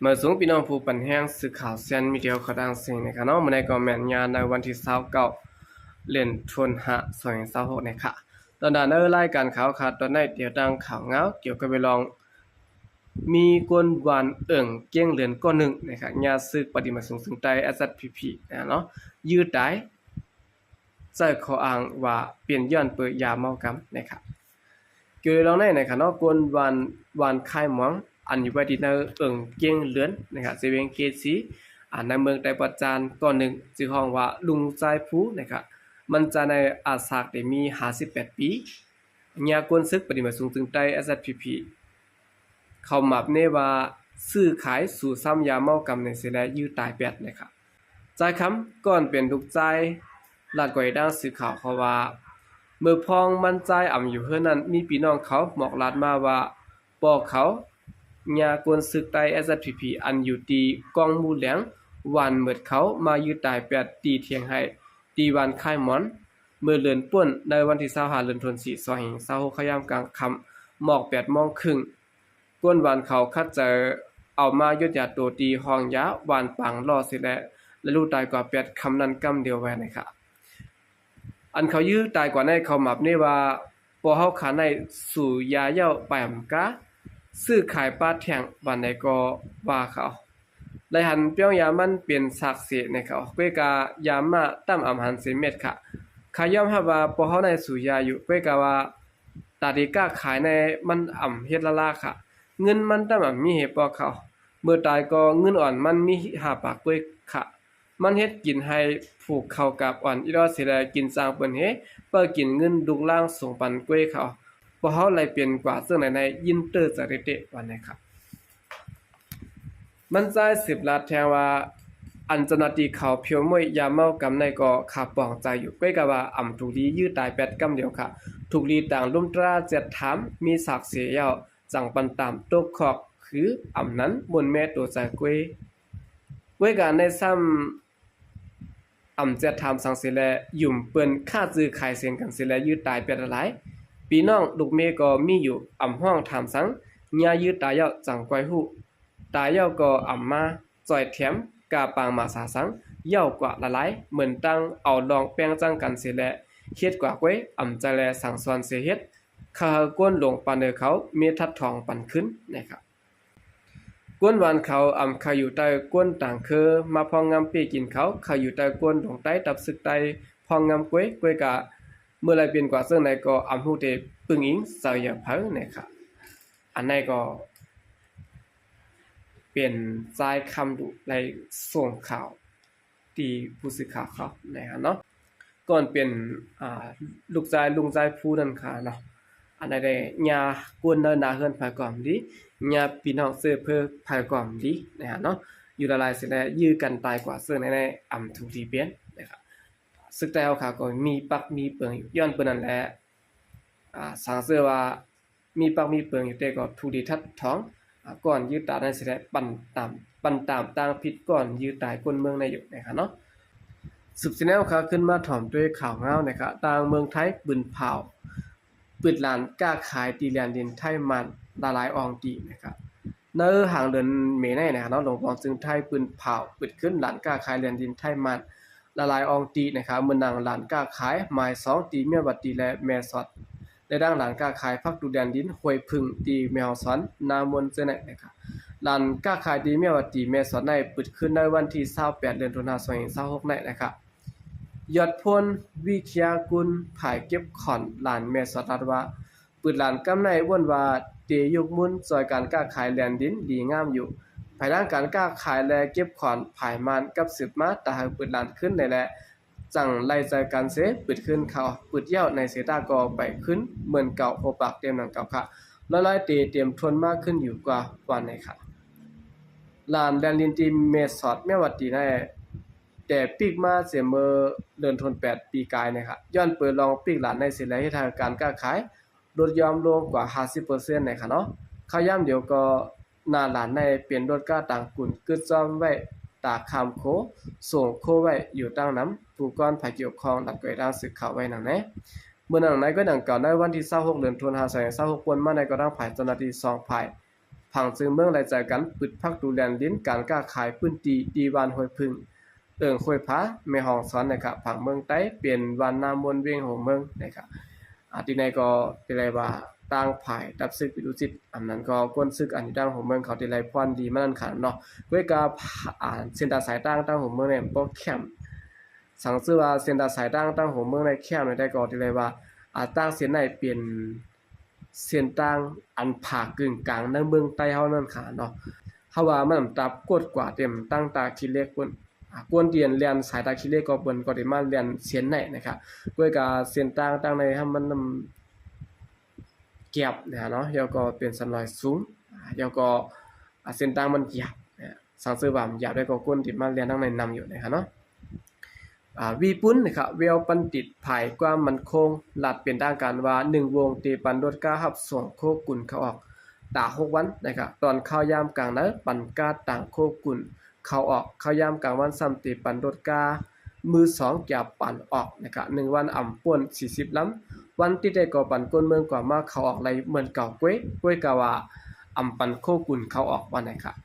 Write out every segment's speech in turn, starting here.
เมื่อสูงพี่น้องผู้ปันแห้งสื่อข่าวเซียนมีเดียวเขาดังเสียงนะครับเนาะมาในก็แม่นยาในวันที่29เดือนธันวาคม2026นะคะตอนนั้นรายการข่าวตอนนี้เดี๋ยวดังข่าวเงาเกี่ยวกับไปลองมีกวนหวานเกี้ยงเหลือนก้อนหนึ่งนะครับยาซึกปฏิมาสูงถึงใต้ SPP นะเนาะยืดได้ใจขออ้างว่าเปลี่ยนย้อนเปิดยาเมากำนะครับเกี่ยวกับในนะครับเนาะกวนหวานคายหมองอันอยู่ไว้ที่ในเกี้ยงเหลือนนะครับเซเว่นเกซีในเมืองไต้ปัจจานก้อนหนึ่งชื่อห้องว่าลุงใจผู้นะครับมันจะในอาสากได้มี58ปียากวนซึกปฏิมาสูงถึงใต้ SPP เขาหมับเนว่าซื้อขายสู่ซ้ำยาเมากำในเสลยื้อตายแปดนะครับใจคำก่อนเป็นทุกใจลาดก่อยด้านสื่อข่าวเขาว่าเมื่อพองมันใจอ่ำอยู่เฮือนั้นมีพี่น้องเขาหมอกลาดมาว่าบอกเขาญากวนศึกไต SPP อันอยู่ตีกองมูแหลงวันเมิดเขามายื้อตายแปดตีเทียงให้ตีวันค่ายหมอนเมื่อเลือนป่วนในวันที่25เดือนธันวาคม2526ขยามกลางค่ำหมอก8:30นก้นหวานเขาคัดจะเอามายุดยาตัวตีห้องยาหวานปังรอสิและลูกตายกว่า8คำนั้นกำเดียวไว้นะครับอันเขายื้อตายกว่าในเขาหมับนี่ว่าพอเฮาขาในสู่ยาเย้าไปอำกาซื้อขายปลาแท่งวันใดก็ว่าเขาได้หันเปี้ยวยามันเป็นศักดิ์สิทธิ์ในเขาเพื่อกายามาตั้มอำหันเสเม็ดค่ะขายอมรับว่าพอเฮาในสู่ยาอยู่เพื่อกว่าตาดีก้าขายในมันอ่ำเฮ็ดละลาค่ะเงินมันตั้มมีเหตุปอเขาเมื่อตายก็เงินอ่อนมันมีหาปากด้วยค่ะมันเฮ็ดกินให้ผูกเข้ากับอ่อนอีดอสิได้กินสร้างเปิ้นเฮเปิ้กินเงินดุกล่างส่งปันกล้วยเขาพอเฮาไล่เปลี่ยนกว่าซึ่งในยินเตอร์จะเตะวันนี้ครับมันใจ10 ล้านแทงว่าอันจนาตีเขาเพียวมวยยาเมากำในก็ขาปองใจอยู่ใกล้กับว่าอ่ำถูกลียื้อตาย8กำเดียวค่ะถูกลีต่างลุ่มตราเจ็ดถามมีศักดิ์เสียยาวจังปันตามตกขอกคืออ่ำนั้นบนแม่ตัวใจกล้วยการในซ้ำอ่ำเจ็ดถามสังเสียแลยุ่มเปิ้นค่าซื้อขายเสียงกันเสียแลยื้อตาย8หลายพี่น้องลูกเมก็มีอยู่อ่ำห้องถามสังญายื้อตายยาวจังก้อยฮู้ตายยาวก็อ่ำมาจ่อยแถมกาปางมาสาสังเย่ากว่าละลายเหมือนตั้งเอาลองแป้งจังกันเสียแลเฮ็ดกว่าไว้อ่ำจะแลสั่งสอนเสียเฮ็ดข้าก้นหลงปันเดอเขาเมทัดทองปันขึ้นนะครับก้นหวานเขาอ่ำเขาอยู่ใต้ก้นต่างคือมาพองงามปีกินเขาอยู่ใต้ก้นหลงใต้ตับศึกใต้พองงามกล้วยกะเมื่อไรเปลี่ยนกว่าซึ่งในก็อ่ำฮู้เตปึงอิงเสาอย่าเผานะครับอันไหนก็เป็นใจคำดุในส่งข่าวตีผู้สื่อข่าวเขานะครับเนาะก่อนเป็นลูกชายลุงชายผู้นั้นค่ะเนาะอันใดได้ญากวนเดินหน้าเฮือนภายก่อมดีญาพี่น้องเสื้อเพื่อภายก่อมดีนะครับเนาะอยู่ละลายเสร็จแล้วยื้อกันตายกว่าเสื้อในอ่ำถูกทีเปลี่ยนนะครับซึกแต่เอาค่ะก็มีปักมีเปิงย้อนเปิ้นนั่นแหละสร้างเสื้อว่ามีปักมีเปิงอยู่แต่ก็ถูกดีทัดท้องก่อนยื้อตาได้เสร็จปั่นตามต่างผิดก่อนยื้อตายคนเมืองในอยู่นะครับเนาะสืบสิแนวค่ะขึ้นมาถ่อมด้วยข่าวเงานะครับต่างเมืองไทยปืนเผาปิดร้านกล้าขายตีแลนดินไทยมันละลายอองตีนะครับเนื้อห่างเดือนเมษายนนะครับเนาะหลวงพ่อจึงไทยปืนเผาปิดขึ้นร้านกล้าขายแลนดินไทยมันละลายอองตีนะครับเมื่อนางร้านกล้าขายหมาย2ตีเมียบัดตีและแม่สอดได้ดังร้านกล้าขายพักดูแดนดินห้วยพึ่งตีแมวสอนนามนเจเนนะครับร้านกล้าขายตีเมียบัดตีแม่สอดในปิดขึ้นในวันที่28เดือนตุลาคม2026นี้นะครับยอดพลวิทยากุลผายเก็บขอนลานแม่สอดรัดว่าปืนลานกำในอ้วนว่าเตยกมุนซอยการก้าขายแลนดินดีงามอยู่ภายด้านการก้าขายและเก็บขอนผายมันกับสืบมาแต่หากปืนลานขึ้นในแลจังไล่ใจการเสปืดขึ้นเขาปืดเย้าในเสตากอไปขึ้นเหมือนเก่าโอปากเต็มหนังเก่าค่ะละลายเตรียมทนมากขึ้นอยู่กว่าวันในค่ะลานแลนดินตีเมสอดแม่วัดตีในแต่ปีกมาเสียเมื่อเดือนธันวาคมปีกายนะครับย้อนเปิดลองปีกหลานในเสร็จแล้วให้ทางการค้าขายลดยอมลงกว่า 50% นะครับเนาะข้าย่ำเดี๋ยวก็หน้าหลานในเปลี่ยนรถก้าต่างกุ่นกึดซ่อมไว้ตากคำโคส่งโคไว้อยู่ตั้งน้ำผู้ก้อนภายเกี่ยวข้องหลักเกิดด้านสึกข่าวไว้หนังแน่เมื่อหนังในก็ดังเก่าในวันที่26เดือนธันวาคม2026ปนมาในก็ดังภายเจ้าหน้าที่2ภาย ผังจึงเมืองรายจ่ายกันปึดพักดูแลลิ้นการค้าขายพื้นที่ดีวานห้วยพึ่งห้วยผาแม่ห้องสอนนะครับผังเมืองใต้เปลี่ยนวันนามวนเวียงของเมืองนะครับที่ไหนก็เป็นไรว่าต่างฝ่ายดับซึกปิดุจิตอันนั้นก็ก้นซึกอันที่ดังของเมืองเขาที่ไรพรดีมันนั่นขันเนาะด้วยกับเส้นตาสายตั้งของเมืองเนี่ยบ่แคมสังซื้อว่าเส้นตาสายตั้งของเมืองในแคมได้ก็ที่ไรว่าตั้งเส้นไหนเปลี่ยนเส้นตั้งอันผ่ากึ่งกลางในเมืองใต้เฮานั่นขันเนาะเฮาว่ามันตับกดกว่าเต็มตั้งตาคิดเล็กเปิ้นกวนเตียนเรียนสายตาคิดเล็กก็เปิ้นก็ได้มาเรียนเส้นไหนนะครับด้วยกับเส้นตั้งในให้มันเก็บเนาะแล้วก็เป็นสันลอยสูงแล้วก็เส้นตั้งมันหยาบสังซื้อว่าหยาบได้ก็ก้นที่มาเรียนทั้งในนำอยู่นะครับเนาะวีปุ้นนะครับเวลปันติดภายความมั่นคงหลัดเป็นทางการว่า1วงตีปันรถก้าหับส่งโคกุ่นเขาออกตา6วันนะครับตอนเข้ายามกลางนั้นปันก้าต่างโคกุ่นเขาออกเข้ายามกลางวันซ้ำตีปันรถก้ามือ2จับปันออกนะครับ1วันอ่ำป่วน40ล้ำวันที่ได้ก่อปันก้นเมืองกว่ามาเขาออกไรเหมือนเก่าก้วยกะว่าอ่ำปันโคกุ่นเขาออกวันไหนครับ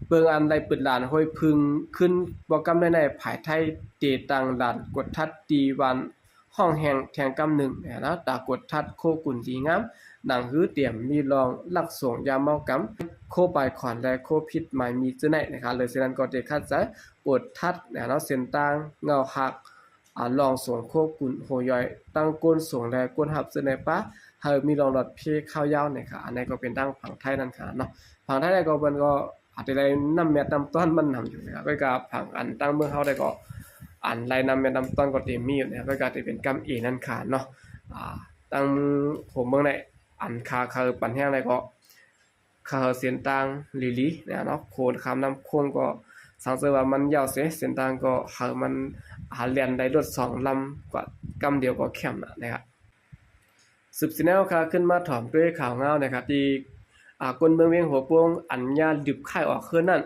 เบิ่งอันใดปึดหลานห้อยพึงขึ้นบ่กำในภายไทยเตตังหลานกดทัดตีวันห้องแห่งแทงกำ1นะตากดทัดโคกุ่นดีงามหนังหือเตรียมมีรองลักส่งยามเมากำโคปลายขอนและโคพิษหมายมีซื่อไหนนะครับเลยฉะนั้นก็ได้คัดใจกดทัดนะเส้นต่างเงาหักลองส่งโคกุ่นโหย่อยตั้งก้นส่งและก้นหับซื่อในปะเฮามีรองหลอดเพข้าวยาวนะครับอันนี้ก็เป็นดังผังไทยนั่นค่ะเนาะผังไทยได้ก็เพิ่นก็อาจจะได้นำแม่นำต้นมันนำอยู่นะครับก็กับผังอันตั้งเมืองเฮาได้ก็อันไล่นำแม่นำต้นก็เต็มมีอยู่นะครับก็จะเป็นกำเอนั่นค่ะเนาะตั้งผมเมืองไหนอันคาคือปันแห้งได้ก็คาเส้นต่างลีลีเนาะโคนคำนำโคนก็สังเกตว่ามันยาวเส้นต่างก็มันเลียนได้รถ2ลำกว่ากำเดียวก็แคมนะครับสืบสิแนวค่ะขึ้นมาถอมด้วยข่าวเงานะครับที่คนเมืองเวียงหัวโป่งอัญญาดึบไข่ออกคือนั่น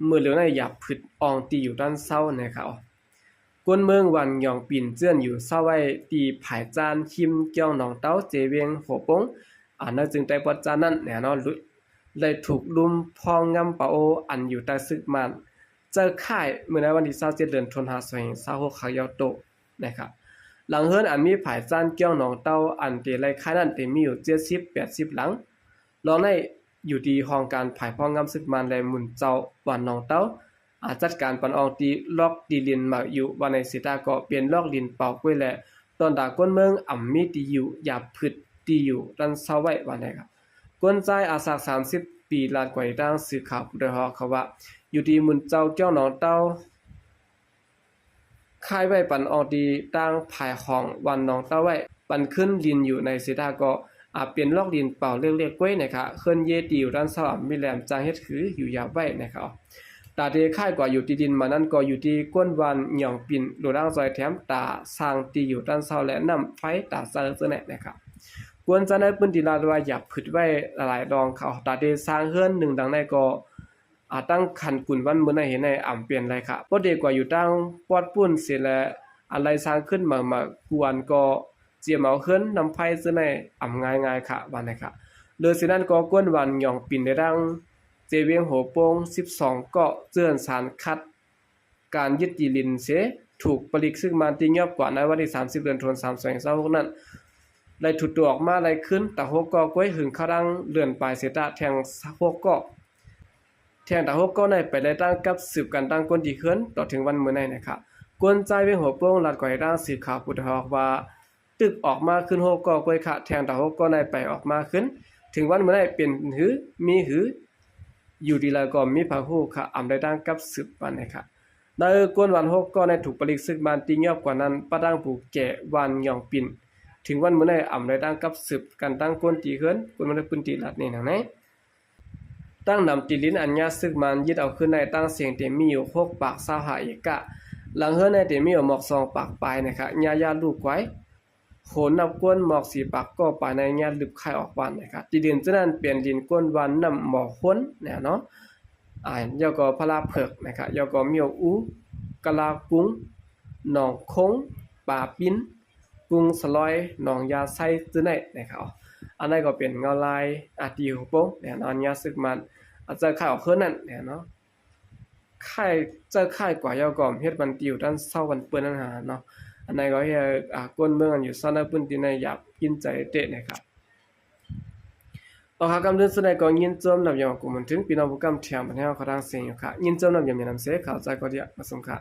มือเหลืองในหยับผึดอองตีอยู่ด้านเศร้านะครับคนเมืองวันหยองปิ่นเจื้อนอยู่เศร้าไว้ตีผายจานคิมเกี่ยวหนองเต้าเจเวียงหัวโป่งนั่นจึงได้ปอดจานนั้นเนาะเลยถูกลุมพองงำปะโออันอยู่ใต้ซึกมันเจอค่ายเมื่อในวันที่27เดือนธันวาคม26ขายาวโตนะครับหลังเฮือนอันมีผายจานเกี่ยวหนองเต้าอันเตไลค่ายนั้นเต็มมีอยู่70-80หลังรองในอยู่ที่ห้องการผายพ้องงำซึกมันและหมุนเจ้าวันหนองเต้าจัดการปันอองตีลอกดีลินมาอยู่วันในสิตาก็เปลี่ยนลอกลินเป่าก้วยและตอนดาก้นเมืองอ่ำมีตีอยู่หยาบผึดตีอยู่ดันเศร้าไว้วันไหนครับก้นใจอาศัก30ปีลาดกว่าดังสื่อข่าวผู้ใดฮอเขาว่าอยู่ที่หมุนเจ้าเจ้าหนองเต้าค่ายไว้ปันอองตีตั้งผายของวันหนองเต้าไว้ปันขึ้นลินอยู่ในสิตาก็เปลี่ยนลอกดินเป่าเรียกๆก้วยนะครับเคลื่อนเยติอยู่ด้านซ้ายมีแหลมจางเฮ็ดคืออยู่ยาวไว้นะครับตาเดค่ายกว่าอยู่ที่ดินมานั้นก็อยู่ที่ก้นวันหย่องปิ่นโดดังซอยแถมตาสร้างตีอยู่ด้านซ้ายและนำไฟตาเซอร์ซะแน่นะครับกวนจะในพื้นที่ลาดว่าหยับผึดไว้หลายดองเขาตาเดสร้างเฮือน1ดังในก็ตั้งคันกุ่นวันมื้อในเห็นในเปลี่ยนไรครับบ่ดีกว่าอยู่ตั้งปอดปุ้นเสียและอะไรสร้างขึ้นมากวนก็เจียมเอาขึ้นนำไฟซื้อในง่ายๆค่ะวันนี้ค่ะโดยสินั้นก็ก้นวันหย่องปิ่นในดังเจเวียงหัวโป่ง12เกาะเจื้อนสารคัดการยึดจีลินเสถูกผลิตซึ่งมันที่เงียบกว่าในวันที่30เดือนธันวาคม2526นั้นได้ถูกตัวออกมาได้ขึ้นแต่6เกาะก้วยหึงเขาดังเลื่อนปลายเสตะแทง6เกาะแทงแต่6เกาะในไปได้ตั้งกับสืบกันตั้งก้นที่ขึ้นต่อถึงวันมื้อในนะครับก้นใจเวียงหัวโป่งลัดกว่าดังสื่อข่าวผู้ใดฮอว่าตึกออกมาขึ้น6ก็กวยค่ะแทงตา6ก็ได้ไปออกมาขึ้นถึงวันเมื่อได้เป็นหือมีหืออยู่ดีแล้วก็มีพระฮู้ค่ะได้ดังกับสืบวันนะครับในกวนวัน6ก็ได้ถูกผลิตซึกมันตีเงียบกว่านั้นปะดังผู้แก่วันหย่องปิ่นถึงวันเมื่อได้ได้ดังกับสืบกันตั้งก้นตีเฮือนก้นมันได้ปืนตีลัดนี่นะไหนตั้งนำตีลิ้นอัญญาซึกมันยึดเอาขึ้นในตั้งเสียงเต็มมีอยู่6ปาก25เอกะหลังเฮือนในเต็มมีอยู่หมอก2ปากปลายนะครับญาลูกไว้โหนนับก้นหมอก4ปากก็ไปในญาลึบไข่ออกวันนะครับที่ดินฉะนั้นเปลี่ยนดินก้นวันนำหมอกค้นเนาะยก็พลาเผือกนะครับยก็เมียวอูกะลากุ้งหนองคงป่าปิ้นกุ้งสลอยหนองยาไส้ซื่อไหนนะครับ อันนั้นก็เป็นเงาลายตีหูโป้งเนี่ยเนาะยาซึกมันอาจจะข่าวคืนนั่นเนี่ยเนาะค่ายเจอค่ายกว่ายาวก่อมเฮ็ดมันติวด้านเศร้าวันเปิ้นนั่นหาเนาะอันนั้นก็เฮ็ดก้นเมืองอยู่ซ่อนปื้นที่ในอยากกินใจเตะนะครับหากำเดินแสดงก็ยินจมนำยามกูมันถึงพี่น้องผู้กำเทียมมันให้เขาทางเสียงอยู่ค่ะยินจมนำยามนำเสข่าวใจก็เดียมาสมค่ะ